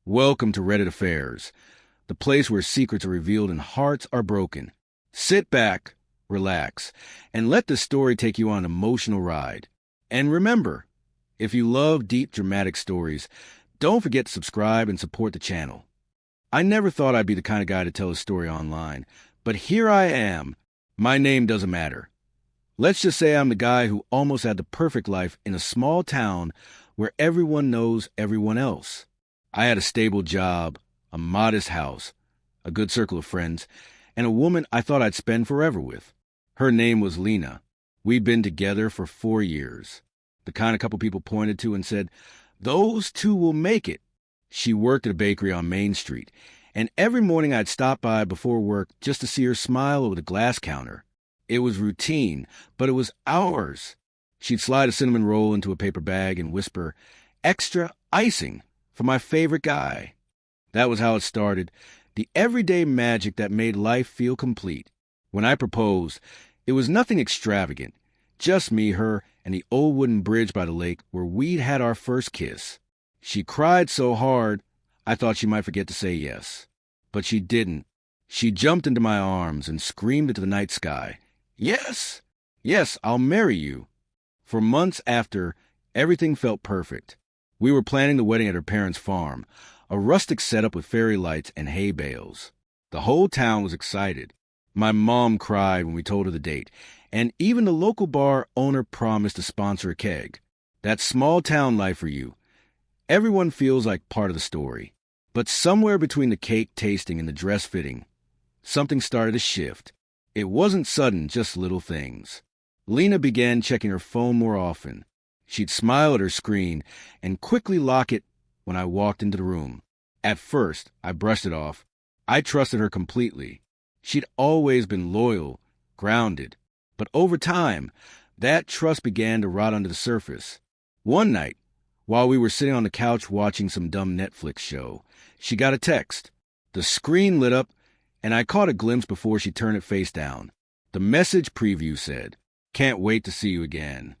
Welcome to Reddit Affairs, the place where secrets are revealed and hearts are broken. Sit back, relax, and let this story take you on an emotional ride. And remember, if you love deep, dramatic stories, don't forget to subscribe and support the channel. I never thought I'd be the kind of guy to tell a story online, but here I am. My name doesn't matter. Let's just say I'm the guy who almost had the perfect life in a small town where everyone knows everyone else. I had a stable job, a modest house, a good circle of friends, and a woman I thought I'd spend forever with. Her name was Lena. We'd been together for 4 years. The kind of couple people pointed to and said, "Those two will make it." She worked at a bakery on Main Street, and every morning I'd stop by before work just to see her smile over the glass counter. It was routine, but it was ours. She'd slide a cinnamon roll into a paper bag and whisper, "Extra icing for my favorite guy." That was how it started, the everyday magic that made life feel complete. When I proposed, it was nothing extravagant, just me, her, and the old wooden bridge by the lake where we'd had our first kiss. She cried so hard, I thought she might forget to say yes. But she didn't. She jumped into my arms and screamed into the night sky, "Yes, yes, I'll marry you." For months after, everything felt perfect. We were planning the wedding at her parents' farm, a rustic setup with fairy lights and hay bales. The whole town was excited. My mom cried when we told her the date, and even the local bar owner promised to sponsor a keg. That's small town life for you. Everyone feels like part of the story. But somewhere between the cake tasting and the dress fitting, something started to shift. It wasn't sudden, just little things. Lena began checking her phone more often. She'd smile at her screen and quickly lock it when I walked into the room. At first, I brushed it off. I trusted her completely. She'd always been loyal, grounded. But over time, that trust began to rot under the surface. One night, while we were sitting on the couch watching some dumb Netflix show, she got a text. The screen lit up, and I caught a glimpse before she turned it face down. The message preview said, "Can't wait to see you again."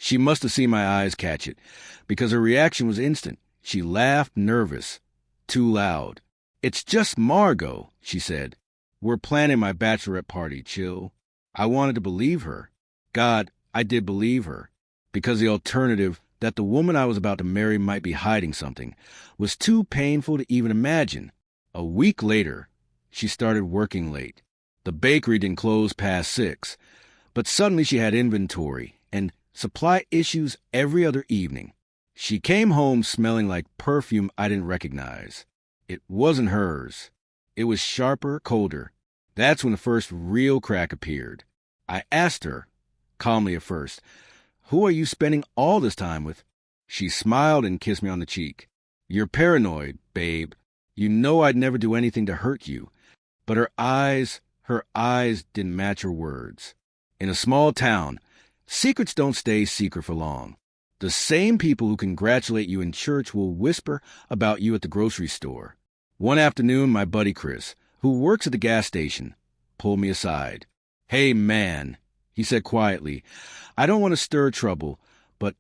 She must have seen my eyes catch it, because her reaction was instant. She laughed, nervous, too loud. "It's just Margot," she said. "We're planning my bachelorette party, chill." I wanted to believe her. God, I did believe her. Because the alternative, that the woman I was about to marry might be hiding something, was too painful to even imagine. A week later, she started working late. The bakery didn't close past 6, but suddenly she had inventory and supply issues every other evening. She came home smelling like perfume I didn't recognize. It wasn't hers. It was sharper, colder. That's when the first real crack appeared. I asked her, calmly at first, "Who are you spending all this time with?" She smiled and kissed me on the cheek. "You're paranoid, babe. You know I'd never do anything to hurt you." But her eyes didn't match her words. In a small town, secrets don't stay secret for long. The same people who congratulate you in church will whisper about you at the grocery store. One afternoon, my buddy Chris, who works at the gas station, pulled me aside. "Hey, man," he said quietly, "I don't want to stir trouble, but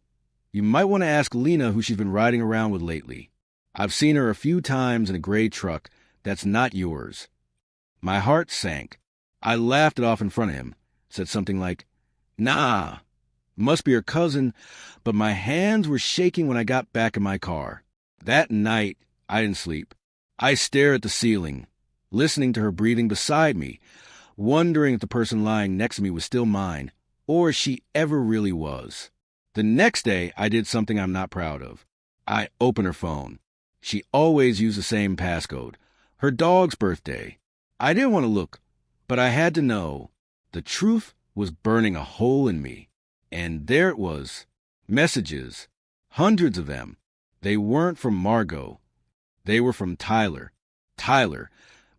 you might want to ask Lena who she's been riding around with lately. I've seen her a few times in a gray truck that's not yours." My heart sank. I laughed it off in front of him, said something like, "Nah, must be her cousin," but my hands were shaking when I got back in my car. That night, I didn't sleep. I stared at the ceiling, listening to her breathing beside me, wondering if the person lying next to me was still mine, or she ever really was. The next day, I did something I'm not proud of. I opened her phone. She always used the same passcode. Her dog's birthday. I didn't want to look, but I had to know. The truth was burning a hole in me. And there it was. Messages. Hundreds of them. They weren't from Margot. They were from Tyler. Tyler,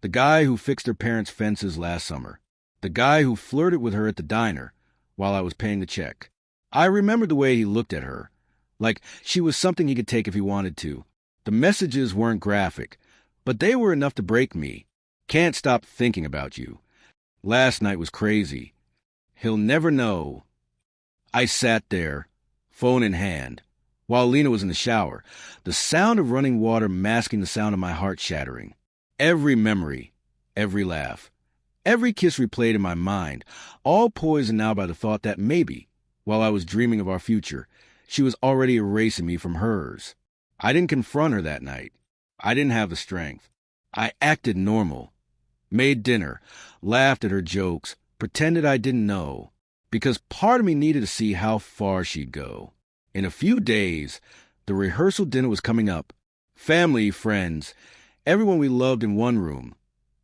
the guy who fixed her parents' fences last summer. The guy who flirted with her at the diner while I was paying the check. I remembered the way he looked at her, like she was something he could take if he wanted to. The messages weren't graphic, but they were enough to break me. "Can't stop thinking about you. Last night was crazy. He'll never know." I sat there, phone in hand, while Lena was in the shower, the sound of running water masking the sound of my heart shattering. Every memory, every laugh, every kiss replayed in my mind, all poisoned now by the thought that maybe, while I was dreaming of our future, she was already erasing me from hers. I didn't confront her that night. I didn't have the strength. I acted normal, made dinner, laughed at her jokes, pretended I didn't know, because part of me needed to see how far she'd go. In a few days, the rehearsal dinner was coming up. Family, friends, everyone we loved in one room,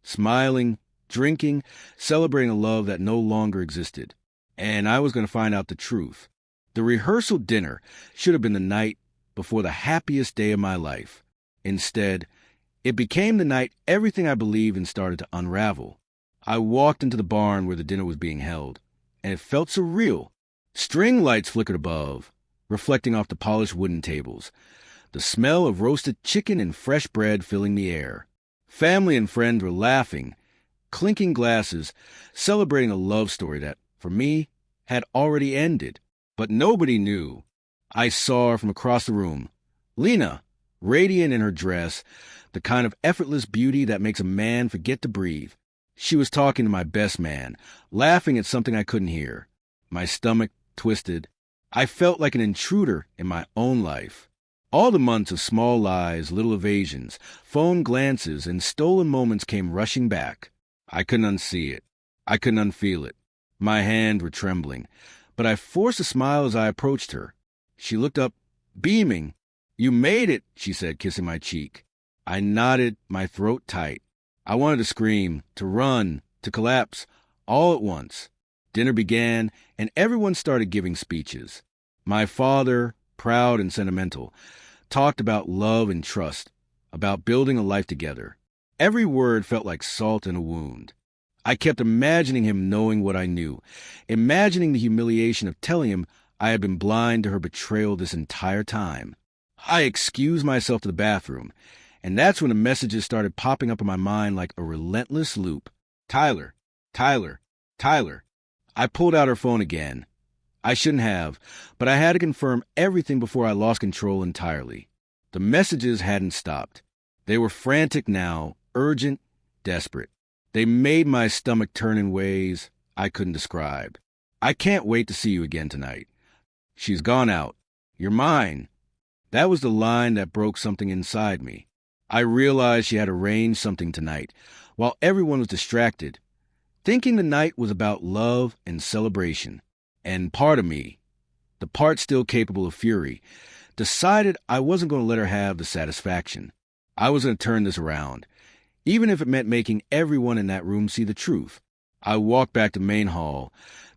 smiling, drinking, celebrating a love that no longer existed. And I was going to find out the truth. The rehearsal dinner should have been the night before the happiest day of my life. Instead, it became the night everything I believed in started to unravel. I walked into the barn where the dinner was being held, and it felt surreal. String lights flickered above, reflecting off the polished wooden tables, the smell of roasted chicken and fresh bread filling the air. Family and friends were laughing, clinking glasses, celebrating a love story that, for me, had already ended. But nobody knew. I saw her from across the room. Lena, radiant in her dress, the kind of effortless beauty that makes a man forget to breathe. She was talking to my best man, laughing at something I couldn't hear. My stomach twisted. I felt like an intruder in my own life. All the months of small lies, little evasions, phone glances, and stolen moments came rushing back. I couldn't unsee it. I couldn't unfeel it. My hands were trembling, but I forced a smile as I approached her. She looked up, beaming. "You made it," she said, kissing my cheek. I nodded, my throat tight. I wanted to scream, to run, to collapse, all at once. Dinner began, and everyone started giving speeches. My father, proud and sentimental, talked about love and trust, about building a life together. Every word felt like salt in a wound. I kept imagining him knowing what I knew, imagining the humiliation of telling him I had been blind to her betrayal this entire time. I excused myself to the bathroom, and that's when the messages started popping up in my mind like a relentless loop. Tyler, Tyler, Tyler. I pulled out her phone again. I shouldn't have, but I had to confirm everything before I lost control entirely. The messages hadn't stopped. They were frantic now, urgent, desperate. They made my stomach turn in ways I couldn't describe. "I can't wait to see you again tonight. She's gone out. You're mine." That was the line that broke something inside me. I realized she had arranged something tonight, while everyone was distracted, thinking the night was about love and celebration. And part of me, the part still capable of fury, decided I wasn't going to let her have the satisfaction. I was going to turn this around, even if it meant making everyone in that room see the truth. I walked back to main hall,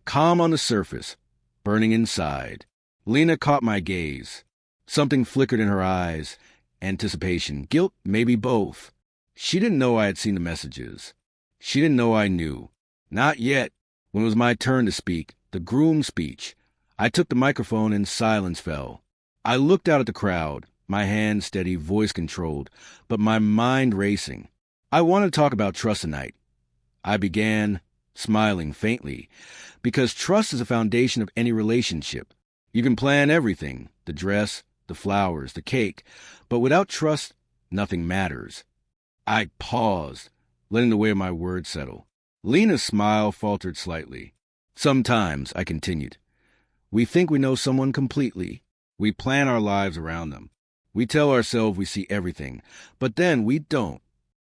calm on the surface, burning inside. Lena caught my gaze. Something flickered in her eyes. Anticipation, guilt, maybe both. She didn't know I had seen the messages. She didn't know I knew. Not yet. When it was my turn to speak, the groom speech, I took the microphone and silence fell. I looked out at the crowd, my hands steady, voice controlled, but my mind racing. I wanted to talk about trust tonight. I began, smiling faintly, because trust is the foundation of any relationship. You can plan everything, the dress, the flowers, the cake, but without trust, nothing matters. I paused, letting the weight of my words settle. Lena's smile faltered slightly. "Sometimes," I continued, "we think we know someone completely. We plan our lives around them. We tell ourselves we see everything, but then we don't."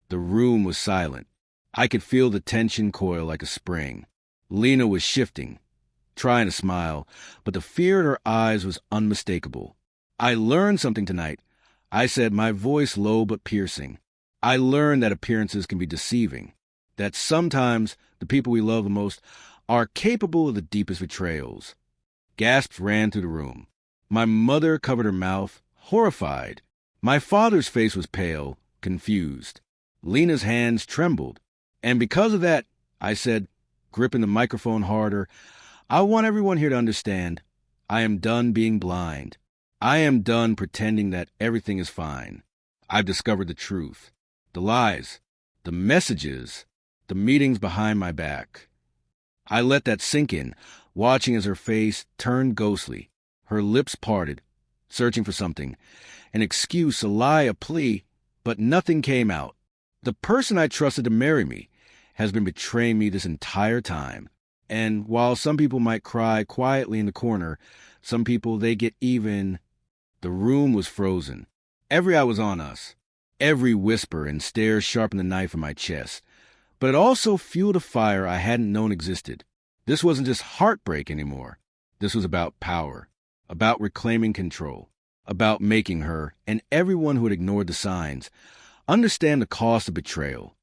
The room was silent. I could feel the tension coil like a spring. Lena was shifting, trying to smile, but the fear in her eyes was unmistakable. "I learned something tonight," I said, my voice low but piercing. "I learned that appearances can be deceiving, that sometimes the people we love the most are capable of the deepest betrayals." Gasps ran through the room. My mother covered her mouth, horrified. My father's face was pale, confused. Lena's hands trembled. "And because of that," I said, gripping the microphone harder, "I want everyone here to understand, I am done being blind. I am done pretending that everything is fine. I've discovered the truth, the lies, the messages, the meetings behind my back." I let that sink in, watching as her face turned ghostly, her lips parted, searching for something, an excuse, a lie, a plea, but nothing came out. The person I trusted to marry me has been betraying me this entire time. And while some people might cry quietly in the corner, some people, they get even. The room was frozen. Every eye was on us. Every whisper and stare sharpened the knife in my chest. But it also fueled a fire I hadn't known existed. This wasn't just heartbreak anymore. This was about power, about reclaiming control, about making her, and everyone who had ignored the signs, understand the cost of betrayal.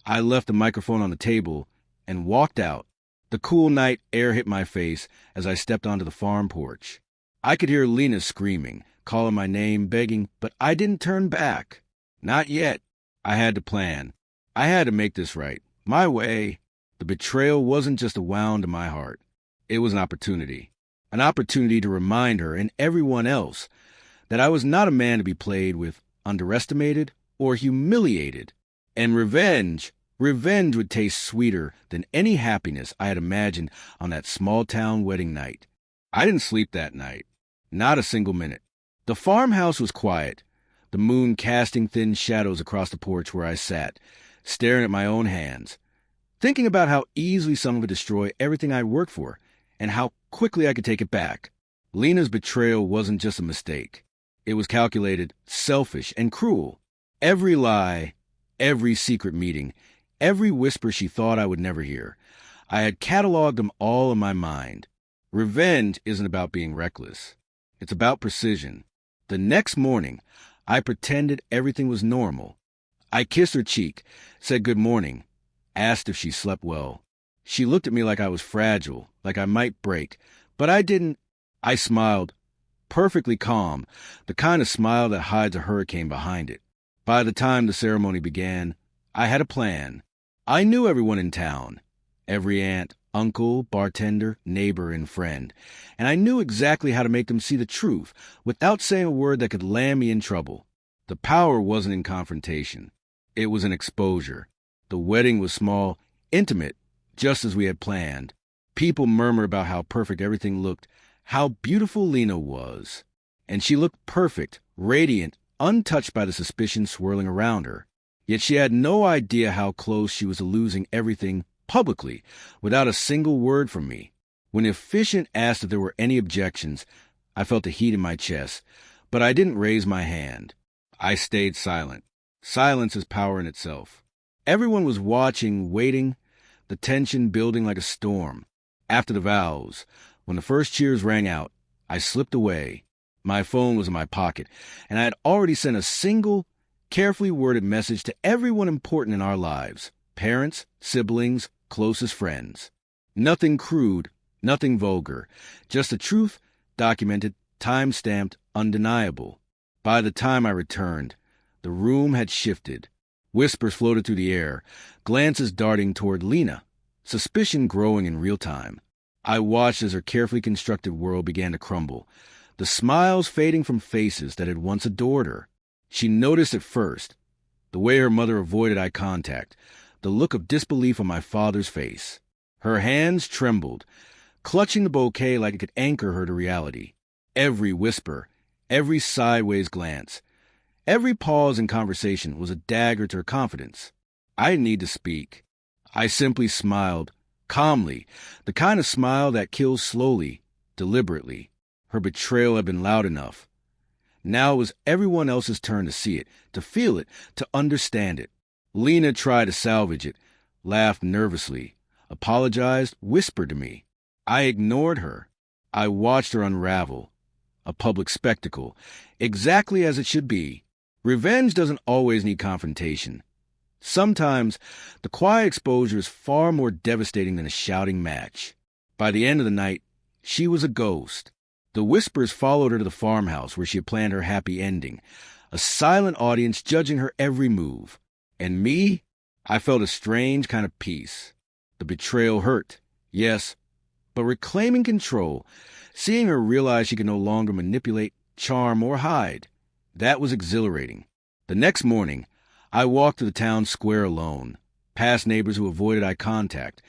I left the microphone on the table and walked out. The cool night air hit my face as I stepped onto the farm porch. I could hear Lena screaming, calling my name, begging, but I didn't turn back. Not yet. I had to plan. I had to make this right. My way. The betrayal wasn't just a wound to my heart. It was an opportunity. An opportunity to remind her and everyone else that I was not a man to be played with, underestimated, or humiliated. And revenge would taste sweeter than any happiness I had imagined on that small-town wedding night. I didn't sleep that night. Not a single minute. The farmhouse was quiet, the moon casting thin shadows across the porch where I sat, staring at my own hands, thinking about how easily someone could destroy everything I'd worked for, and how quickly I could take it back. Lena's betrayal wasn't just a mistake. It was calculated, selfish, and cruel. Every lie, every secret meeting, every whisper she thought I would never hear, I had cataloged them all in my mind. Revenge isn't about being reckless. It's about precision. The next morning, I pretended everything was normal. I kissed her cheek, said good morning, asked if she slept well. She looked at me like I was fragile, like I might break, but I didn't. I smiled, perfectly calm, the kind of smile that hides a hurricane behind it. By the time the ceremony began, I had a plan. I knew everyone in town, every aunt, uncle, bartender, neighbor, and friend, and I knew exactly how to make them see the truth without saying a word that could land me in trouble. The power wasn't in confrontation. It was in exposure. The wedding was small, intimate, just as we had planned. People murmured about how perfect everything looked, how beautiful Lena was. And she looked perfect, radiant, untouched by the suspicion swirling around her. Yet she had no idea how close she was to losing everything publicly, without a single word from me. When the officiant asked if there were any objections, I felt the heat in my chest, but I didn't raise my hand. I stayed silent. Silence is power in itself. Everyone was watching, waiting, the tension building like a storm. After the vows, when the first cheers rang out, I slipped away. My phone was in my pocket, and I had already sent a single, carefully worded message to everyone important in our lives. Parents, siblings, closest friends. Nothing crude, nothing vulgar. Just the truth, documented, time-stamped, undeniable. By the time I returned, the room had shifted. Whispers floated through the air, glances darting toward Lena, suspicion growing in real time. I watched as her carefully constructed world began to crumble, the smiles fading from faces that had once adored her. She noticed at first, the way her mother avoided eye contact, the look of disbelief on my father's face. Her hands trembled, clutching the bouquet like it could anchor her to reality. Every whisper, every sideways glance, every pause in conversation was a dagger to her confidence. I didn't need to speak. I simply smiled, calmly, the kind of smile that kills slowly, deliberately. Her betrayal had been loud enough. Now it was everyone else's turn to see it, to feel it, to understand it. Lena tried to salvage it, laughed nervously, apologized, whispered to me. I ignored her. I watched her unravel. A public spectacle, exactly as it should be. Revenge doesn't always need confrontation. Sometimes the quiet exposure is far more devastating than a shouting match. By the end of the night, she was a ghost. The whispers followed her to the farmhouse where she had planned her happy ending, a silent audience judging her every move. And me? I felt a strange kind of peace. The betrayal hurt, yes, but reclaiming control, seeing her realize she could no longer manipulate, charm, or hide, that was exhilarating. The next morning, I walked to the town square alone, past neighbors who avoided eye contact,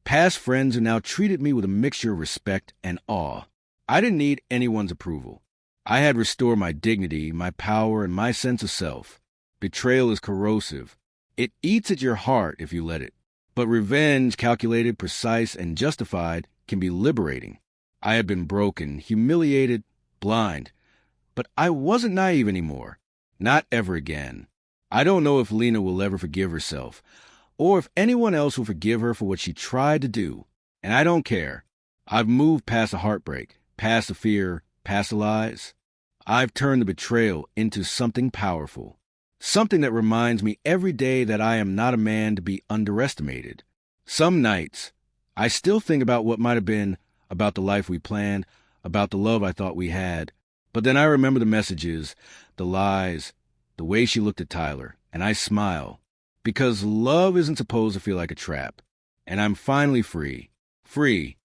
past friends who now treated me with a mixture of respect and awe. I didn't need anyone's approval. I had restored my dignity, my power, and my sense of self. Betrayal is corrosive. It eats at your heart if you let it. But revenge, calculated, precise, and justified, can be liberating. I had been broken, humiliated, blind. But I wasn't naive anymore. Not ever again. I don't know if Lena will ever forgive herself, or if anyone else will forgive her for what she tried to do. And I don't care. I've moved past the heartbreak, past the fear, past the lies. I've turned the betrayal into something powerful. Something that reminds me every day that I am not a man to be underestimated. Some nights, I still think about what might have been, about the life we planned, about the love I thought we had. But then I remember the messages, the lies, the way she looked at Tyler, and I smile. Because love isn't supposed to feel like a trap. And I'm finally free. Free